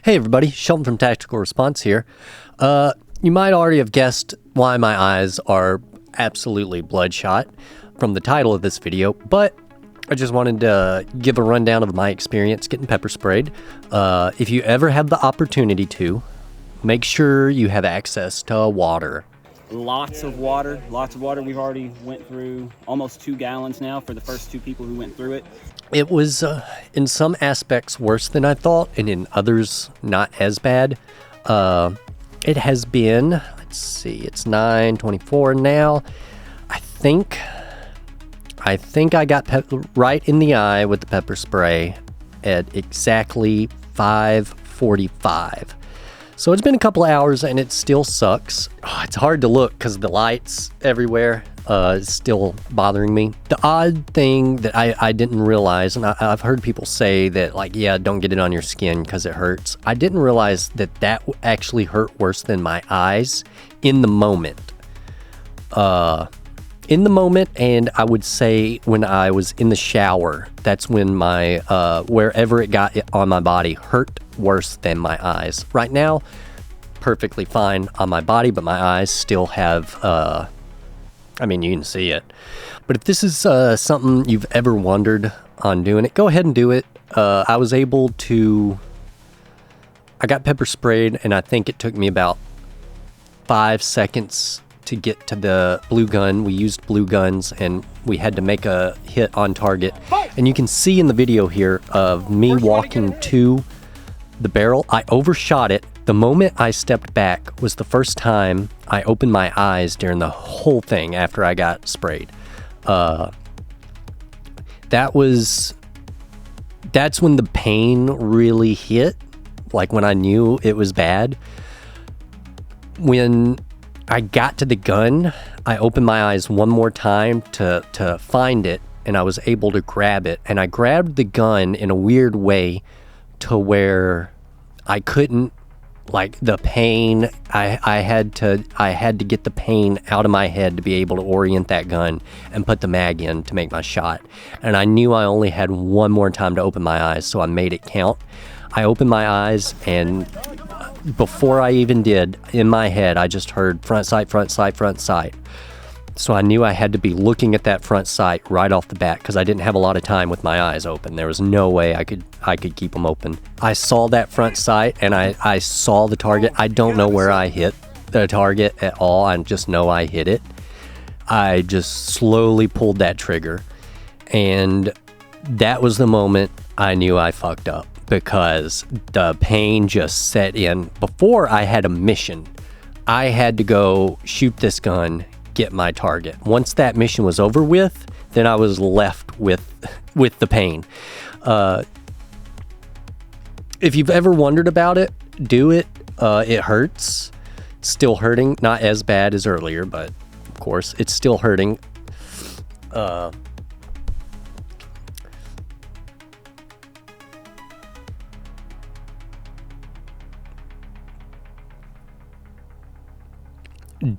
Hey everybody, Shelton from Tactical Response here. You might already have guessed why my eyes are absolutely bloodshot from the title of this video, but I just wanted to give a rundown of my experience getting pepper sprayed. If you ever have the opportunity to, make sure you have access to water. Lots of water. We've already went through almost 2 gallons now for the first 2 people who went through it. It was, in some aspects, worse than I thought, and in others, not as bad. It has been, let's see, it's 9:24 now. I think I got right in the eye with the pepper spray at exactly 5:45. So it's been a couple of hours, and it still sucks. Oh, it's hard to look because the lights everywhere is still bothering me. The odd thing that I didn't realize, and I've heard people say that, like, yeah, don't get it on your skin because it hurts. I didn't realize that that actually hurt worse than my eyes in the moment. And I would say when I was in the shower, that's when my, wherever it got on my body hurt worse than my eyes. Right now, perfectly fine on my body, but my eyes still have, I mean, you can see it. But if this is something you've ever wondered on doing it, go ahead and do it. I got pepper sprayed, and I think it took me about 5 seconds to get to the blue gun. We used blue guns, and we had to make a hit on target. And you can see in the video here of me walking to the barrel, I overshot it. The moment I stepped back was the first time I opened my eyes during the whole thing after I got sprayed. That's when the pain really hit, like when I knew it was bad. When I got to the gun, I opened my eyes one more time to find it, and I was able to grab it. And I grabbed the gun in a weird way to where I couldn't, like, the pain, I had to get the pain out of my head to be able to orient that gun and put the mag in to make my shot. And I knew I only had one more time to open my eyes, so I made it count. I opened my eyes, and before I even did, in my head, I just heard front sight, front sight, front sight. So I knew I had to be looking at that front sight right off the bat because I didn't have a lot of time with my eyes open. There was no way I could keep them open. I saw that front sight, and I saw the target. I don't know where I hit the target at all. I just know I hit it. I just slowly pulled that trigger, and that was the moment I knew I fucked up because the pain just set in. Before I had a mission, I had to go shoot this gun, get my target. Once that mission was over with, then I was left with the pain. If you've ever wondered about it, do it. It hurts. Still hurting. Not as bad as earlier, but of course, it's still hurting.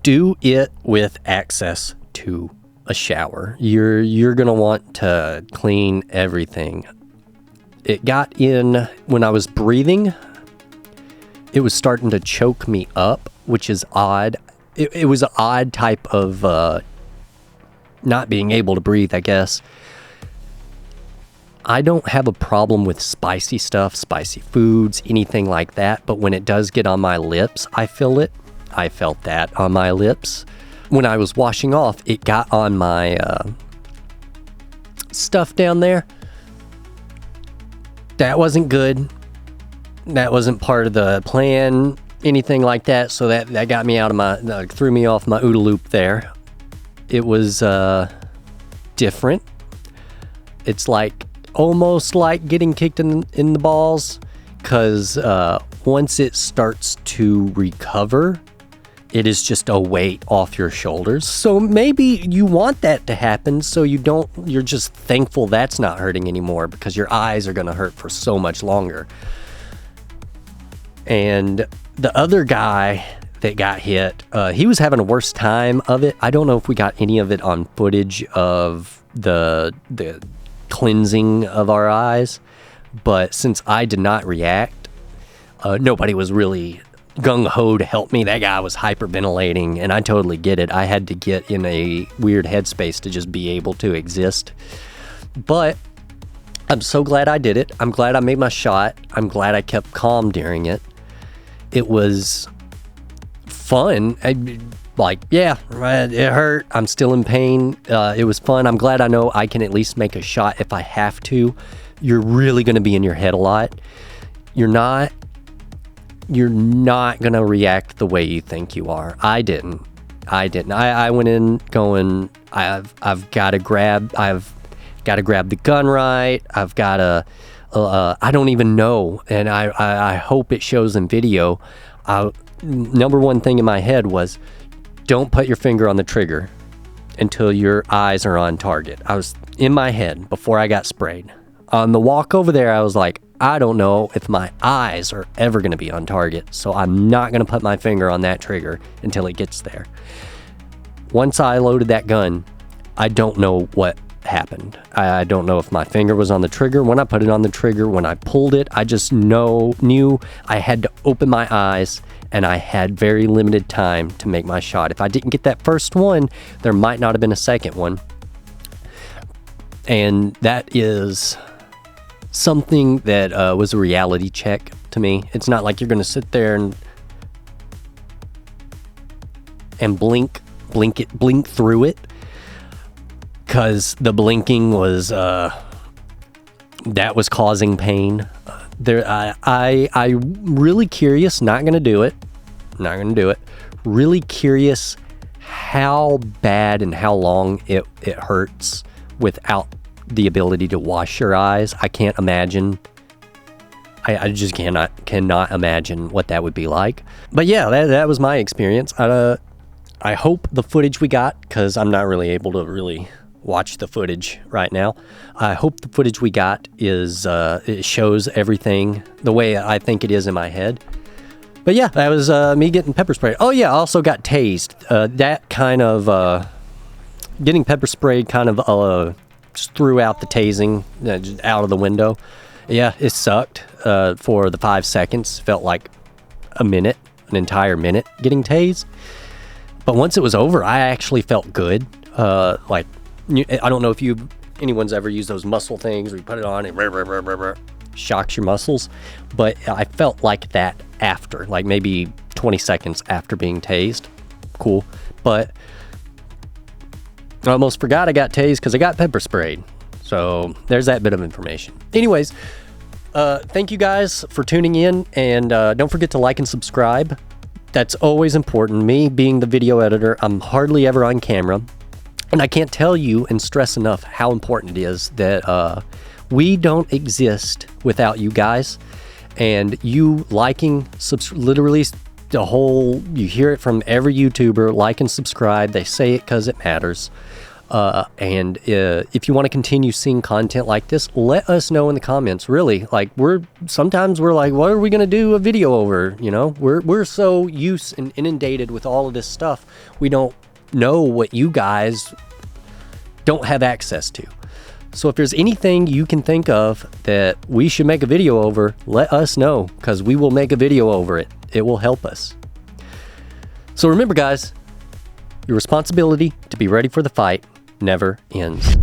Do it with access to a shower. You're gonna want to clean everything. It got in when I was breathing. It was starting to choke me up, which is odd. It was an odd type of not being able to breathe, I guess. I don't have a problem with spicy stuff, spicy foods, anything like that, but when it does get on my lips, I feel it. I felt that on my lips. When I was washing off, it got on my stuff down there. That wasn't good. That wasn't part of the plan, anything like that. So that got me out of my, threw me off my OODA loop there. It was different. It's like, almost like getting kicked in the balls, because once it starts to recover, it is just a weight off your shoulders. So maybe you want that to happen so you're just thankful that's not hurting anymore because your eyes are gonna hurt for so much longer. And the other guy that got hit, he was having a worse time of it. I don't know if we got any of it on footage of the cleansing of our eyes, but since I did not react, Nobody was really gung-ho to help me. That guy was hyperventilating, and I totally get it. I had to get in a weird headspace to just be able to exist. But I'm so glad I did it. I'm glad I made my shot. I'm glad I kept calm during it. It was fun. Yeah, it hurt. I'm still in pain. It was fun. I'm glad I know I can at least make a shot if I have to. You're really going to be in your head a lot. You're not going to react the way you think you are. I didn't. I went in going, I've got to grab the gun right. I've got to, I don't even know. And I hope it shows in video. Number one thing in my head was, don't put your finger on the trigger until your eyes are on target. I was in my head before I got sprayed. On the walk over there, I was like, I don't know if my eyes are ever going to be on target, so I'm not going to put my finger on that trigger until it gets there. Once I loaded that gun, I don't know what happened. I don't know if my finger was on the trigger when I put it on the trigger. When I pulled it, I just knew I had to open my eyes, and I had very limited time to make my shot. If I didn't get that first one, there might not have been a second one. And that is something that was a reality check to me. It's not like you're going to sit there and blink through it, because the blinking was that was causing pain. I really curious. Not gonna do it. Really curious how bad and how long it hurts without the ability to wash your eyes. I can't imagine. I just cannot imagine what that would be like. But yeah, that was my experience. I hope the footage we got, because I'm not really able to really watch the footage right now. I hope the footage we got is it shows everything the way I think it is in my head. But yeah, that was me getting pepper sprayed. Oh yeah, I also got tased. That kind of getting pepper sprayed kind of just threw out the tasing just out of the window. Yeah, it sucked for the 5 seconds. Felt like a minute, an entire minute getting tased. But once it was over, I actually felt good. I don't know if anyone's ever used those muscle things where you put it on and shocks your muscles, but I felt like that after, like maybe 20 seconds after being tased. Cool. But I almost forgot I got tased because I got pepper sprayed. So there's that bit of information. Anyways, thank you guys for tuning in, and don't forget to like and subscribe. That's always important. Me being the video editor, I'm hardly ever on camera. And I can't tell you and stress enough how important it is that we don't exist without you guys. And you liking, literally you hear it from every YouTuber, like and subscribe. They say it because it matters. And if you want to continue seeing content like this, let us know in the comments. Really, like sometimes we're like, what are we going to do a video over? You know, we're so used and inundated with all of this stuff. We don't know what you guys don't have access to. So if there's anything you can think of that we should make a video over, let us know, because we will make a video over it. It will help us. So remember, guys, your responsibility to be ready for the fight never ends.